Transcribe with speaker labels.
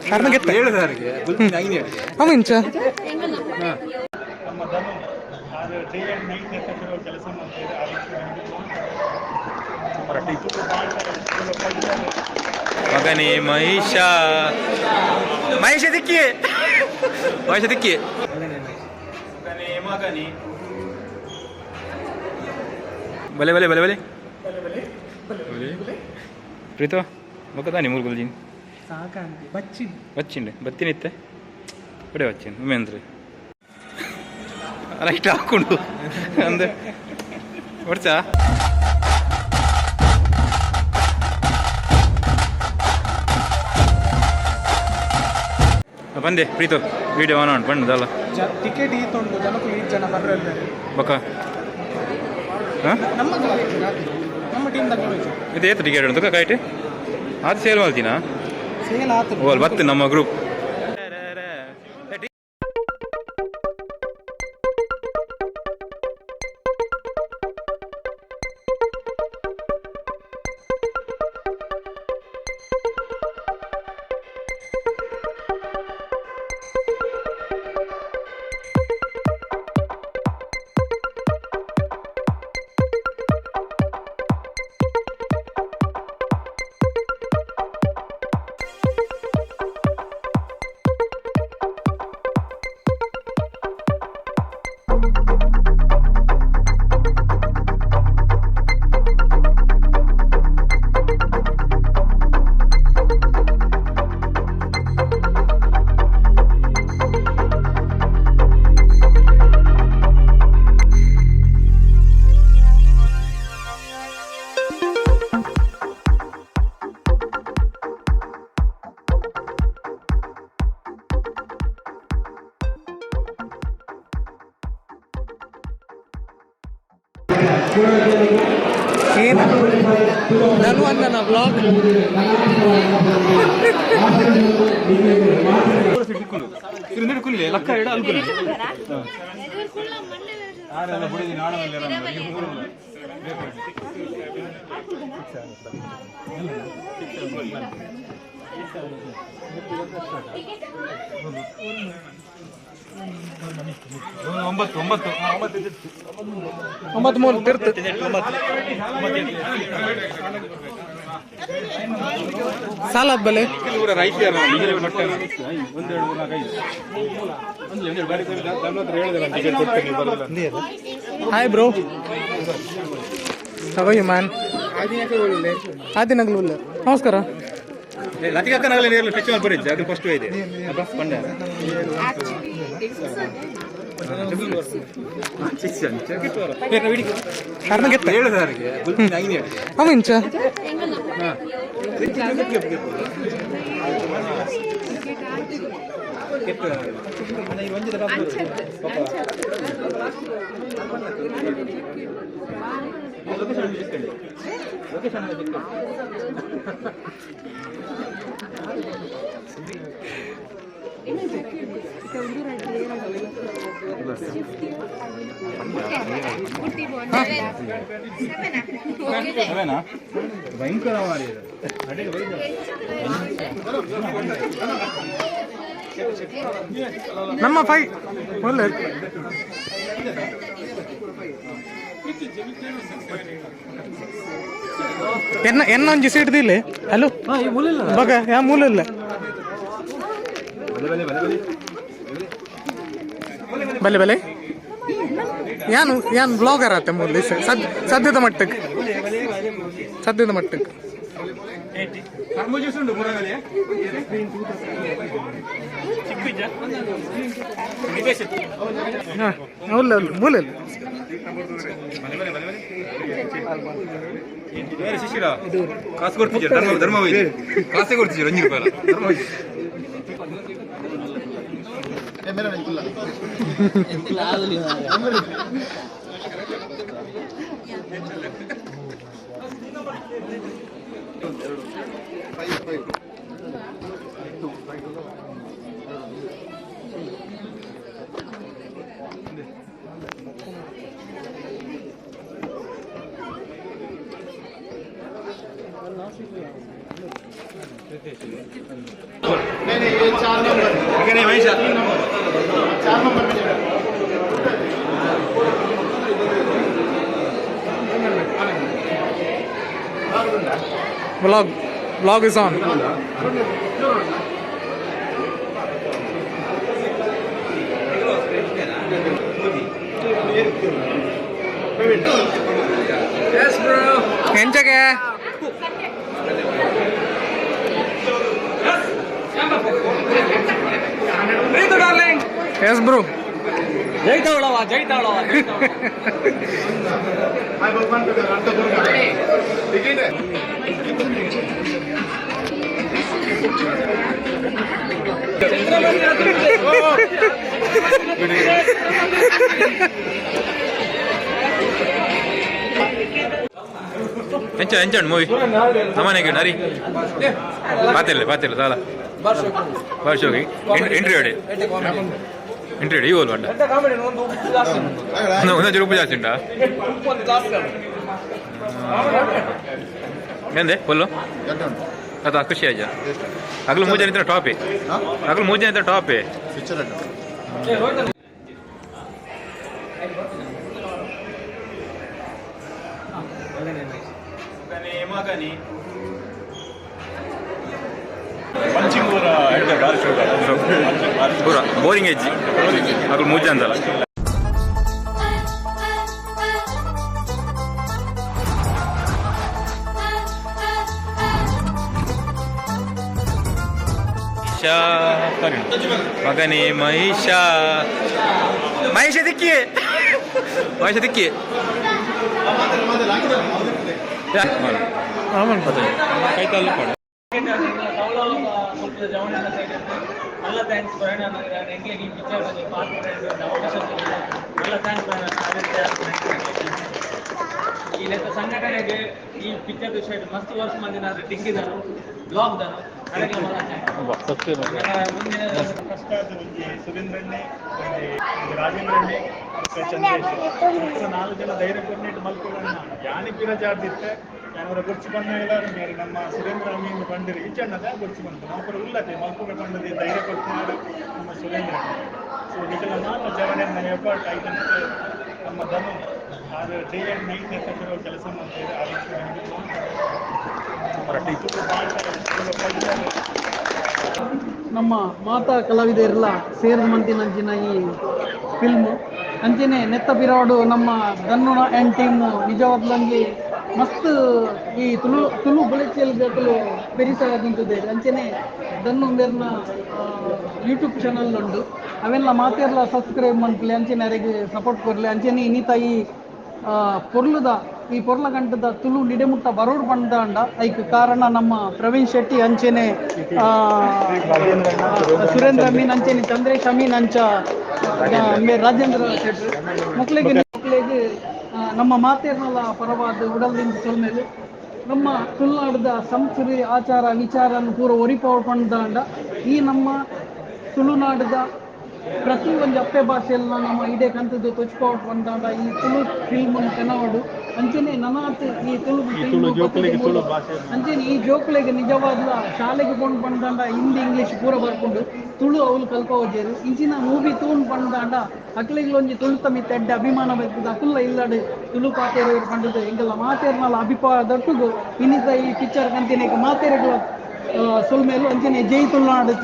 Speaker 1: karena kita amin ca
Speaker 2: ಮಗನೇ ಮಹಿಷ ಮಹಿಷ ದಿಕ್ಕಿ ಮಹಿಷ ದಿಕ್ಕಿ ಮಗನೇ ಬಲೆ ಬಲೆ ಬಲೆ ಬಲೆ ಪ್ರೀತೋ ಮೊಕ್ಕದಾನಿ ಮೂರು ಗುಲ್ಜಿನ್ వచ్చిండే బత్తినిత్తే ఇప్పుడే వచ్చింది ఉమేంద్రి అలా ఇట్లా ఆకుండు అందు వచ్చా ಬಂದೆ ಪ್ರೀತು ವಿಡಿಯೋ ಆನ್ ಮಾಡಿ ಬಣ್ಣ ಅಲ್ಲ
Speaker 1: ಟಿಕೆಟ್ ಈತುಂಟು ಜನಕ್ಕೂ 8 ಜನ ಬರ್ರಲ್ಲ
Speaker 2: ಬಕ
Speaker 1: ನಮ್ಮ ಟೀಮ್ ದಾಗ
Speaker 2: ಇದು ಏತು ಟಿಕೆಟ್ ಉಂಟು ಕೈಟ್ ಅದು ಸೇಲ್ ಮಾಡ್ತೀನಾ
Speaker 1: ಸೇಲ್ ಆತು
Speaker 2: ಓಲ್ ಬತ್ತು ನಮ್ಮ ಗ್ರೂಪ್
Speaker 1: ನಾನು ಅಂದನ ಬ್ಲಾಗ್
Speaker 2: ಲಕ್ಕ ಎಡ ಅಲ್ಕುಲ್ಲ
Speaker 1: ಒಂಬತ್ತು ಮೂರು ತಿರ್ತು ಸಾಲ ಬಲೆ ಹಾಯ್ ಬ್ರೋ ತಗೋಯ್ಯ ಮ್ಯಾನ್ ಆದಿನಗಲು ನಮಸ್ಕಾರ
Speaker 2: ಲತಿಕಕ್ಕನಾಗಲೇ ನೇರಲು ಫೆಸ್ಟಿವಲ್ ಬರಿದ್ದೆ ಅದು ಫಸ್ಟ್ ಇದೆ ಬಸ್ ಪಂಡ
Speaker 1: karena kita amin ca
Speaker 2: ಭಯಂಕರ
Speaker 1: ನಮ್ಮ ಫೈ ಒಳ್ಳೆ ಎನ್ನೊಂಜಿ ಸೀಟ್ದಿಲ್ಲ ಹಲೋ ಬಗ ಯಾ ಮೂಲ ಇಲ್ಲ ಬಲೆ ಬಲೆ ಯಾನು ಬ್ಲಾಗರ್ ಆತ ಮೂಲ ಸದ್ಯದ ಮಟ್ಟಕ್ಕೆ ಮೂಲ
Speaker 2: ಶಿಶಿರ ಕಾಸು ಕೊಡ್ತಿದ್ದೀರ ಧರ್ಮ ಕಾಸೇ ಕೊಡ್ತಿದ್ದೀರ 1 ರೂಪಾಯಿ ಧರ್ಮ नहीं Mahesh
Speaker 1: Vlog is on.
Speaker 2: Yes, bro.
Speaker 1: ಎಂಚಕ್ಕೆ
Speaker 2: Breathe, darling.
Speaker 1: ಎಸ್ ಬ್ರೋ
Speaker 2: ಜೈ ತಾವಳವ ಜೈ ತಾವಳವ ఎంచండి మూవీ నమ్మనే నరి పాతిర్లే చాలా భాషకి ఇంటర్వ్యూ ఇంటర్వ్యూ ఇవ్వాలి పంట ಒಂದೊಂದು ರೂಪಾಯಿ ಜಾಸ್ತಿ ಉಂಟಾ ಎಂದೆ ಫುಲ್ಲು ಅದು ಖುಷಿ ಆಯ್ತು ಹಗಲು 3 ಜನ ಇದ್ರೆ ಟಾಪೇ ಹಗಲು 3 ಜನ ಇದ್ರೆ ಟಾಪೇ ಮಗನಿ ಪೂರ ಬೋರಿಂಗ್ ಹೆಜ್ಜಿ ಹಗಲು 3 ಜನ ಅಂತಲ್ಲ ಮಗನೇ ಮಹಿಷ ದಿಕ್ಕಿ
Speaker 1: ಆಮನ್ ಪತ
Speaker 2: ಕೈ ಕಾಲು ಪಡ
Speaker 3: நல்ல தேங்க்ஸ் பரண் எங்களுக்கு ಈ ಪಿಕ್ಚರ್ ಬಗ್ಗೆ ಪಾರ್ಟಿಸಿಪೇಟ್ ಅವಕಾಶ நல்ல ಥ್ಯಾಂಕ್ಸ್ ಈ ನೆತ್ತ ಸಂಘಟನೆಗೆ ಈ ಪಿಕ್ಚರ್ ವಿಷಯ ಮಸ್ತ್ ವರ್ಷ ಮಂದಿ ನಾನು ಟಿಂಗಿದನು ಬ್ಲಾಗ್ ದನು ಅದಕ್ಕೆ ಮುಂದಿನ
Speaker 4: ಕಷ್ಟ ಸುರೇಂದ್ರಣ್ಣೆ ರಾಜೇಂದ್ರಣ್ಣೆ ಚಂದ್ರೇಶ್ 4 ಜನ ಧೈರ್ಯ ಕೊಟ್ಟು ಮಲ್ಕೊಳ್ಳೋಣ ಯಾನಿ ಪಿರಜಾದಿತ್ತೆ ಅವರ ಗುರ್ಚು ಬಂದಾಗ ನಮ್ಮ ಸುರೇಂದ್ರ ಅಮೀನ್ ಬಂದಿರಿ ಈಚಣ್ಣದ ಗುರ್ಚು ಬಂತು ನಾವು ಉಲ್ಲತೆ ಮಲ್ಪುಗ ಬಂದದಿ ಧೈರ್ಯ ಕೊಡ್ತಿದ್ದಾರೆ ನಮ್ಮ ಸುರೇಂದ್ರ ಸೊ ಇದೆಲ್ಲ ಮಾತ್ರ ಜವನ ಎಫರ್ಟ್ ಆಯ್ತು ನಮ್ಮ ಧನು ಅದು ಡೇ ಆ್ಯಂಡ್ ನೈಟ್ ಎತ್ತಿರೋ ಕೆಲಸ ಮಾಡ್ತಿದೆ
Speaker 5: ನಮ್ಮ ಮಾತಾ ಕಲಾವಿದರೆಲ್ಲ ಸೇರಿದ ಮಂತಿನಂಚಿನ ಈ ಫಿಲ್ಮು ಅಂಚೆನೆ ನೆತ್ತ ಪಿರಾಡು ನಮ್ಮ ಧನ್ನು ಆ್ಯಂಡ್ ಟೀಮು ನಿಜವಾಗ್ಲಂಗೆ ಮಸ್ತ್ ಈ ತುಳು ಬಳಿಕೆಯಲ್ಲಿ ಬೇಕಲು ಪೆರಿಸಾದಂಥದ್ದೇ ಅಂಚೆನೆ ಧನ್ನು ಮೇರ್ನ ಯೂಟ್ಯೂಬ್ ಚಾನಲ್ ಉಂಟು ಅವೆಲ್ಲ ಮಾತೆಲ್ಲ ಸಬ್ಸ್ಕ್ರೈಬ್ ಮಾಡ್ಲಿ ಅಂಚೆನೆ ಅವರಿಗೆ ಸಪೋರ್ಟ್ ಕೊಡಲಿ ಅಂಚೆನೆ ಇನ್ನಿತ ಈ ಪೊರ್ಲ ಗಂಟದ ತುಳು ನಿಡೆಮುಟ್ಟ ಬರೋಡ್ ಬಂದ ಐಕ್ ಕಾರಣ ನಮ್ಮ ಪ್ರವೀಣ್ ಶೆಟ್ಟಿ ಅಂಚೆನೆ ಸುರೇಂದ್ರ ಅಮೀನ್ ಅಂಚೆನೆ ಚಂದ್ರೇಶ್ ಅಮೀನ್ ಅಂಚ ರಾಜೇಂದ್ರ ಶೆಟ್ಟಿ ಮಕ್ಕಳಿಗೆ ನಮ್ಮ ಮಾತೇರ್ನಲ್ಲ ಪರವಾದ ಉಡಲ್ದಿಂದ ಸೊಲ್ಮೇಲೆ ನಮ್ಮ ತುಳುನಾಡದ ಸಂಸ್ಕೃತಿ ಆಚಾರ ವಿಚಾರನ್ನು ಪೂರ ಒರಿಪಡ್ಕೊಂಡ ಈ ನಮ್ಮ ತುಳುನಾಡದ ಪ್ರತಿ ಒಂದು ಅಪ್ಪೆ ಭಾಷೆಯಲ್ಲ ನಮ್ಮ ಇಡೇ ಕಂತದ್ದು ತೊಚ್ಕೋಟ್ ಬಂದಾಡ ಈ ತುಳು ಫಿಲ್ಮ್ ತೆನವಾಡು ಅಂಚೆನೆ ನನಾತ್ ಈ ತುಳು ಅಂಚೆನೆ ಈ ಜೋಕ್ಲೆಗೆ ನಿಜವಾದ ಶಾಲೆಗೆ ಕೊಂಡು ಬಂದಾಂಡ ಹಿಂದಿ ಇಂಗ್ಲೀಷ್ ಪೂರ ಬರ್ಕೊಂಡು ತುಳು ಅವಳು ಕಲ್ಪ ಹೋಗ್ಯಾರು ಇಂಚಿನ ಮೂವಿ ತೂನ್ ಬಂದಾಂಡ ಅಕ್ಲಿಗಳೊಂಜಿ ತುಳು ತಮ್ಮಿ ತೆಡ್ಡ ಅಭಿಮಾನ ಬರ್ತದೆ ಅಕುಲ್ಲ ಇಲ್ಲಡೆ ತುಳು ಪಾತೇರು ಕಂಡದ್ದು ಎಂಗೆಲ್ಲ ಮಾತೇರ್ನಲ್ಲ ಅಭಿಪ್ರಾಯ ದೊಟ್ಟುಗು ಇನ್ನಿತ ಈ ಪಿಕ್ಚರ್ ಕಂತಿನ ಮಾತೇರಿಗಳ ಸುಲ್ಮೇಲು ಅಂಚೆನೆ ಜೈ ತುಳುನಾಡು